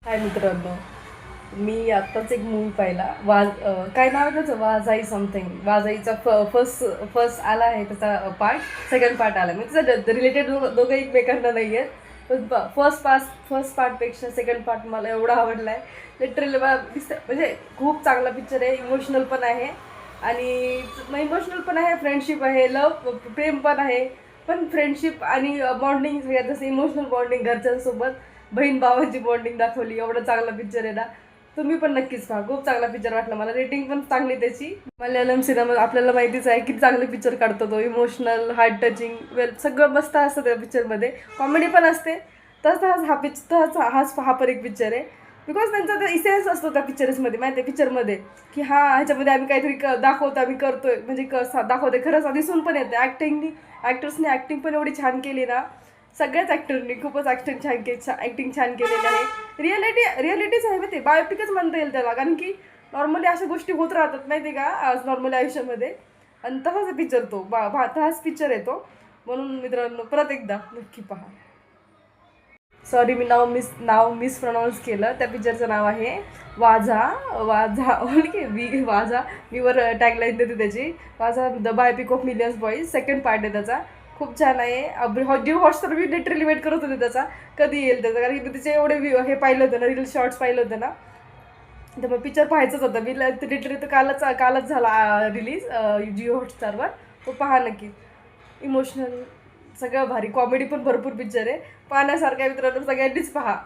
हाय मित्रांनो, मी आत्ताच एक मूवी पाहिला. काय नाव आहे त्याचं, वाजाई समथिंग. वाजाईचा फर्स्ट फर्स्ट आला आहे त्याचा पार्ट. सेकंड पार्ट आला म्हणजे त्याचा रिलेटेड दोघं एकमेकांना नाही आहेत. पण फर्स्ट पार्टपेक्षा सेकंड पार्ट मला एवढा आवडला आहे. लिटरली म्हणजे खूप चांगला पिक्चर आहे. इमोशनल पण आहे आणि इमोशनल पण आहे, फ्रेंडशिप आहे, लव प्रेम पण आहे. पण फ्रेंडशिप आणि बॉन्डिंग सगळ्यात जसं इमोशनल बॉन्डिंग घरच्यांसोबत, बहीण भावाची बॉन्डिंग दाखवली. एवढं चांगला पिक्चर आहे ना, तुम्ही पण नक्कीच पहा. खूप चांगला पिक्चर वाटला मला. रेटिंग पण चांगली त्याची. मल्याळम सिनेमा आपल्याला माहितीच आहे किती चांगले पिक्चर काढतो तो. इमोशनल, हार्ट टचिंग, वेल सगळं मस्त असतं त्या पिक्चरमध्ये. कॉमेडी पण असते. तसंच हा पर एक पिक्चर आहे. बिकॉज त्यांचा तो इसेन्स असतो त्या पिक्चर्समध्ये, माहिती आहे पिक्चरमध्ये, की हा ह्याच्यामध्ये आम्ही काहीतरी दाखवतो, आम्ही करतोय म्हणजे दाखवते खरंच दिसून पण येते. ॲक्टर्सनी ॲक्टिंग पण एवढी छान केली ना. सगळ्याच ॲक्टरनी खूपच ॲक्टिंग छान केलेली आहे. रिॲलिटीच आहे ते, बायोपिकच म्हणता येईल त्याला. कारण की नॉर्मली अशा गोष्टी होत राहतात माहिती आहे का आज नॉर्मली आयुष्यामध्ये. आणि तसाच पिक्चर तो तसाच पिक्चर आहे तो. म्हणून मित्रांनो परत एकदा नक्की पहा. सॉरी, मी नाव मिसप्रोनाऊन्स केलं. त्या पिक्चरचं नाव आहे वाझा. वाझा ओके वाझा. मी वर टॅगलाईन देते त्याची. Vaazha the biopic of millions boys. Second part आहे त्याचा. खूप छान आहे. जिओ हॉटस्टार मी लिटरली वेट करत होते त्याचा कधी येईल त्याचा. कारण की त्याचे एवढे हे पाहिलं होतं ना, रील शॉर्ट्स पाहिलं होतं ना. तर मग पिक्चर पाहायचंच होतं. मी लिटरली तर कालच झाला रिलीज जिओ हॉटस्टारवर. तो पहा नक्की. इमोशनल सगळं भारी, कॉमेडी पण भरपूर पिक्चर आहे. पाहण्यासारख्या मित्रांनो सगळ्यांनीच पहा.